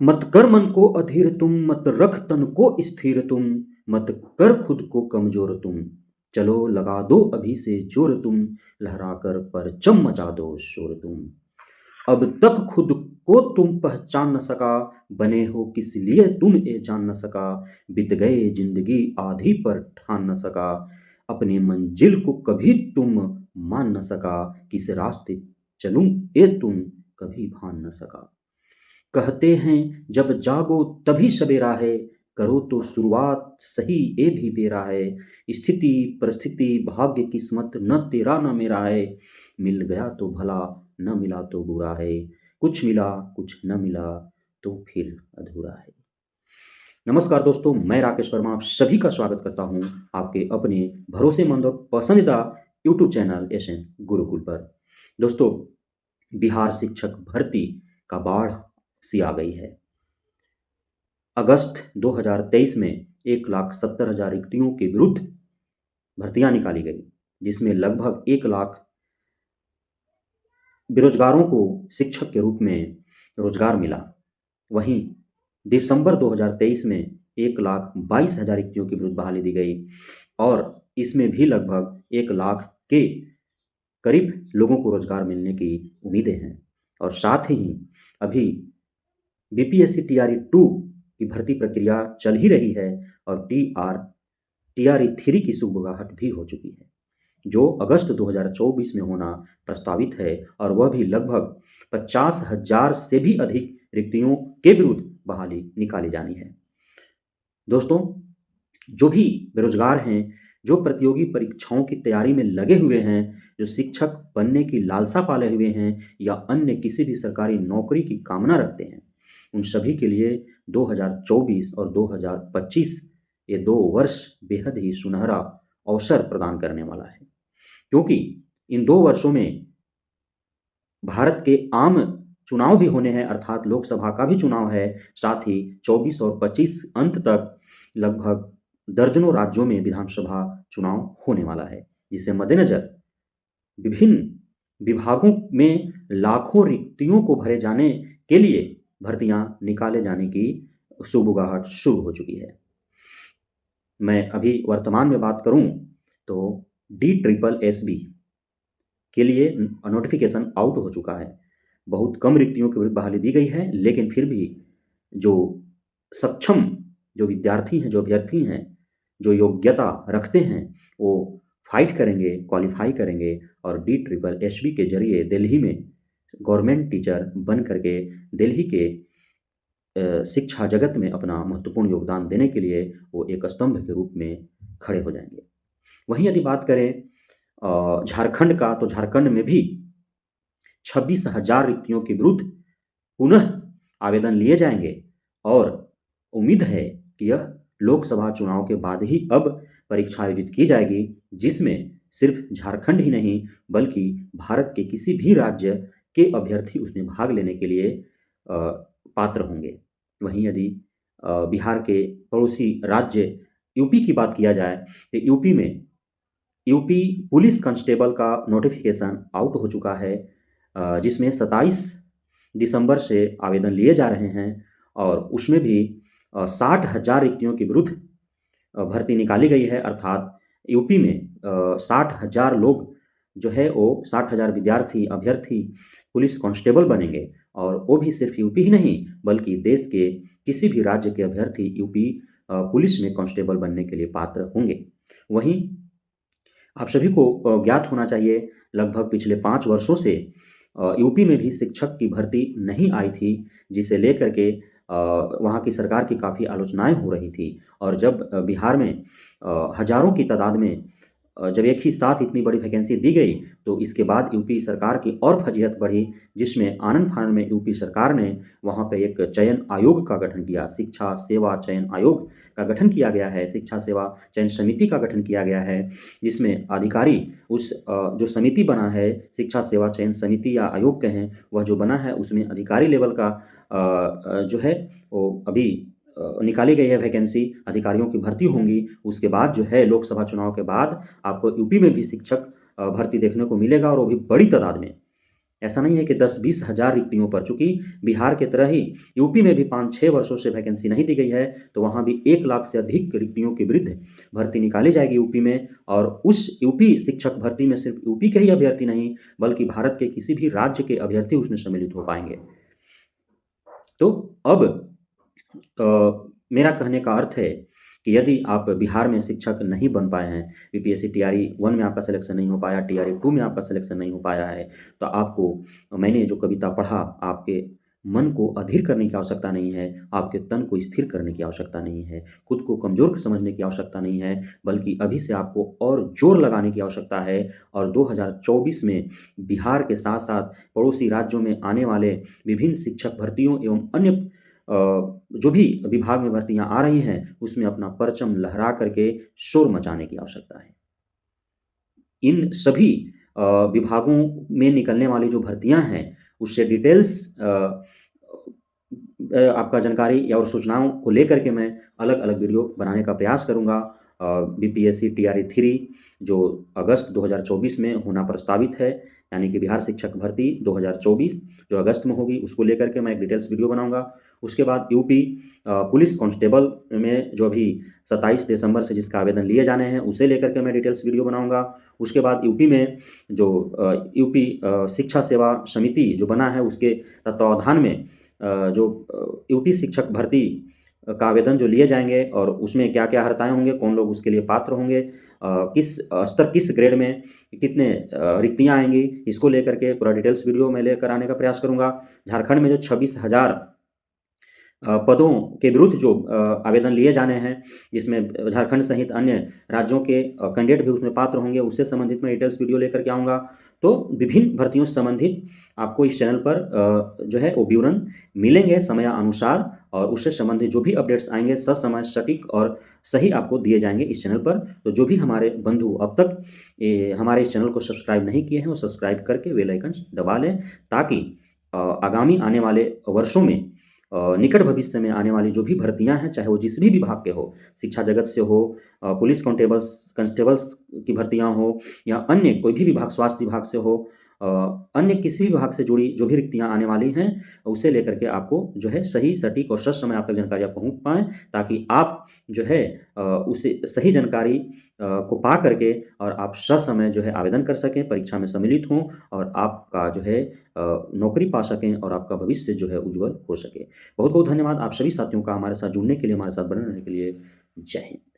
मत कर मन को अधीर तुम, मत रख तन को स्थिर तुम, मत कर खुद को कमजोर तुम। चलो लगा दो अभी से जोर तुम, लहरा कर परचम मचा दो शोर तुम। अब तक खुद को तुम पहचान न सका, बने हो किस लिए तुम ये जान न सका। बीत गए जिंदगी आधी पर ठान न सका, अपनी मंजिल को कभी तुम मान न सका। किस रास्ते चलूं ये तुम कभी भान न सका। कहते हैं जब जागो तभी सवेरा है, करो तो शुरुआत सही ये भी बेरा है। स्थिति परिस्थिति भाग्य किस्मत न तेरा न मेरा है, मिल गया तो भला न मिला तो बुरा है। कुछ मिला कुछ न मिला तो फिर अधूरा है। नमस्कार दोस्तों, मैं राकेश वर्मा आप सभी का स्वागत करता हूं आपके अपने भरोसेमंद और पसंदीदा यूट्यूब चैनल एसएन गुरुकुल पर। दोस्तों, बिहार शिक्षक भर्ती का बाढ़ सी आ गई है। अगस्त 2023 में 1,70,000 रिक्तियों के विरुद्ध भर्तियां निकाली गई, जिसमें लगभग 1 लाख बेरोजगारों को शिक्षक के रूप में रोजगार मिला। वहीं दिसंबर 2023 में 1,22,000 रिक्तियों के विरुद्ध बहाली दी गई और इसमें भी लगभग 1 लाख के करीब लोगों को रोजगार मिलने की उम्मीदें हैं। और साथ ही अभी बीपीएससी टीआरई 2 की भर्ती प्रक्रिया चल ही रही है और टीआरई 3 की शुरुआत भी हो चुकी है, जो अगस्त 2024 में होना प्रस्तावित है और वह भी लगभग 50,000 से भी अधिक रिक्तियों के विरुद्ध बहाली निकाली जानी है। दोस्तों, जो भी बेरोजगार हैं, जो प्रतियोगी परीक्षाओं की तैयारी में लगे हुए हैं, जो शिक्षक बनने की लालसा पाले हुए हैं या अन्य किसी भी सरकारी नौकरी की कामना रखते हैं, उन सभी के लिए 2024 और 2025 ये 2 वर्ष बेहद ही सुनहरा अवसर प्रदान करने वाला है। क्योंकि इन 2 वर्षों में भारत के आम चुनाव भी होने हैं, अर्थात लोकसभा का भी चुनाव है। साथ ही 24 और 25 अंत तक लगभग दर्जनों राज्यों में विधानसभा चुनाव होने वाला है, जिसे मद्देनजर विभिन्न विभागों में लाखों रिक्तियों को भरे जाने के लिए भर्तियां निकाले जाने की सुगबुगाहट शुरू हो चुकी है। मैं अभी वर्तमान में बात करूं तो DSSB के लिए नोटिफिकेशन आउट हो चुका है। बहुत कम रिक्तियों के विरुद्ध बहाली दी गई है, लेकिन फिर भी जो सक्षम जो विद्यार्थी हैं, जो अभ्यर्थी हैं, जो योग्यता रखते हैं, वो फाइट करेंगे, क्वालिफाई करेंगे और DSSB के जरिए दिल्ली में गवर्नमेंट टीचर बन करके दिल्ली के शिक्षा जगत में अपना महत्वपूर्ण योगदान देने के लिए वो एक स्तंभ के रूप में खड़े हो जाएंगे। वहीं यदि बात करें झारखंड का, तो झारखंड में भी 26,000 रिक्तियों के विरुद्ध पुनः आवेदन लिए जाएंगे और उम्मीद है कि यह लोकसभा चुनाव के बाद ही अब परीक्षा आयोजित की जाएगी, जिसमें सिर्फ झारखंड ही नहीं बल्कि भारत के किसी भी राज्य के अभ्यर्थी उसमें भाग लेने के लिए पात्र होंगे। वहीं यदि बिहार के पड़ोसी राज्य यूपी की बात किया जाए तो यूपी पुलिस कांस्टेबल का नोटिफिकेशन आउट हो चुका है, जिसमें 27 दिसंबर से आवेदन लिए जा रहे हैं और उसमें भी 60,000 रिक्तियों के विरुद्ध भर्ती निकाली गई है। अर्थात यूपी में 60,000 लोग जो है वो 60,000 विद्यार्थी अभ्यर्थी पुलिस कांस्टेबल बनेंगे और वो भी सिर्फ यूपी ही नहीं बल्कि देश के किसी भी राज्य के अभ्यर्थी यूपी पुलिस में कांस्टेबल बनने के लिए पात्र होंगे। वहीं आप सभी को ज्ञात होना चाहिए, लगभग पिछले 5 वर्षों से यूपी में भी शिक्षक की भर्ती नहीं आई थी, जिसे लेकर के वहाँ की सरकार की काफ़ी आलोचनाएं हो रही थी। और जब बिहार में हजारों की तादाद में जब एक ही साथ इतनी बड़ी वैकेंसी दी गई, तो इसके बाद यूपी सरकार की और फजीहत बढ़ी, जिसमें आनन फानन में यूपी सरकार ने वहाँ पे एक चयन आयोग का गठन किया, शिक्षा सेवा चयन आयोग का गठन किया गया है, शिक्षा सेवा चयन समिति का गठन किया गया है, जिसमें अधिकारी उस जो समिति बना है, शिक्षा सेवा चयन समिति या आयोग कहें, वह जो बना है उसमें अधिकारी लेवल का जो है वो अभी निकाली गई है वैकेंसी, अधिकारियों की भर्ती होंगी। उसके बाद जो है लोकसभा चुनाव के बाद आपको यूपी में भी शिक्षक भर्ती देखने को मिलेगा और वो भी बड़ी तादाद में। ऐसा नहीं है कि 10-20 हज़ार रिक्तियों पर, चूँकि बिहार की तरह ही यूपी में भी 5-6 वर्षों से वैकेंसी नहीं दी गई है, तो वहाँ भी 1 लाख से अधिक रिक्तियों के विरुद्ध भर्ती निकाली जाएगी यूपी में, और उस यूपी शिक्षक भर्ती में सिर्फ यूपी के ही अभ्यर्थी नहीं, बल्कि भारत के किसी भी राज्य के अभ्यर्थी उसमें सम्मिलित हो पाएँगे। तो अब मेरा कहने का अर्थ है कि यदि आप बिहार में शिक्षक नहीं बन पाए हैं, बीपीएससी टीआरई 1 में आपका सिलेक्शन नहीं हो पाया, टीआरई 2 में आपका सिलेक्शन नहीं हो पाया है, तो आपको मैंने जो कविता पढ़ा, आपके मन को अधीर करने की आवश्यकता नहीं है, आपके तन को स्थिर करने की आवश्यकता नहीं है, खुद को कमज़ोर समझने की आवश्यकता नहीं है, बल्कि अभी से आपको और ज़ोर लगाने की आवश्यकता है, और 2024 में बिहार के साथ-साथ पड़ोसी राज्यों में आने वाले विभिन्न शिक्षक भर्तियों एवं अन्य जो भी विभाग में भर्तियाँ आ रही हैं, उसमें अपना परचम लहरा करके शोर मचाने की आवश्यकता है। इन सभी विभागों में निकलने वाली जो भर्तियाँ हैं, उससे डिटेल्स आपका जानकारी या और सूचनाओं को लेकर के मैं अलग-अलग वीडियो बनाने का प्रयास करूँगा। बीपीएससी टीआरई 3 जो अगस्त 2024 में होना प्रस्तावित है, यानी कि बिहार शिक्षक भर्ती 2024 जो अगस्त में होगी, उसको लेकर के मैं एक डिटेल्स वीडियो बनाऊँगा। उसके बाद यूपी पुलिस कांस्टेबल में जो अभी 27 दिसंबर से जिसका आवेदन लिए जाने हैं, उसे लेकर के मैं डिटेल्स वीडियो बनाऊँगा। उसके बाद यूपी में जो यूपी शिक्षा सेवा समिति जो बना है, उसके तत्वावधान में जो यूपी शिक्षक भर्ती का आवेदन जो लिए जाएँगे और उसमें क्या-क्या अर्हताएँ होंगे, कौन लोग उसके लिए पात्र होंगे, किस स्तर किस ग्रेड में कितने रिक्तियाँ आएँगी, इसको लेकर के पूरा डिटेल्स वीडियो मैं लेकर आने का प्रयास करूँगा। झारखंड में जो 26,000 पदों के विरुद्ध जो आवेदन लिए जाने हैं, जिसमें झारखंड सहित अन्य राज्यों के कैंडिडेट भी उसमें पात्र होंगे, उससे संबंधित मैं डिटेल्स वीडियो लेकर के आऊँगा। तो विभिन्न भर्तियों से संबंधित आपको इस चैनल पर जो है वो विवरण मिलेंगे समयानुसार, और उससे संबंधित जो भी अपडेट्स आएँगे ससमय, सटीक और सही आपको दिए जाएँगे इस चैनल पर। तो जो भी हमारे बंधु अब तक हमारे इस चैनल को सब्सक्राइब नहीं किए हैं, वो सब्सक्राइब करके बेल आइकन दबा लें, ताकि आगामी आने वाले वर्षों में निकट भविष्य में आने वाली जो भी भर्तियाँ हैं, चाहे वो जिस भी विभाग के हो, शिक्षा जगत से हो, पुलिस कांस्टेबल्स की भर्तियाँ हो, या अन्य कोई भी विभाग, स्वास्थ्य विभाग से हो, अन्य किसी भी विभाग से जुड़ी जो भी रिक्तियाँ आने वाली हैं, उसे लेकर के आपको जो है सही, सटीक और ससमय आप तक जानकारियाँ पहुँच पाएँ, ताकि आप जो है उसे सही जानकारी को पा करके और आप ससमय जो है आवेदन कर सकें, परीक्षा में सम्मिलित हों, और आपका जो है नौकरी पा सकें और आपका भविष्य जो है उज्ज्वल हो सके। बहुत-बहुत धन्यवाद आप सभी साथियों का हमारे साथ जुड़ने के लिए, हमारे साथ बने रहने के लिए। जय हिंद।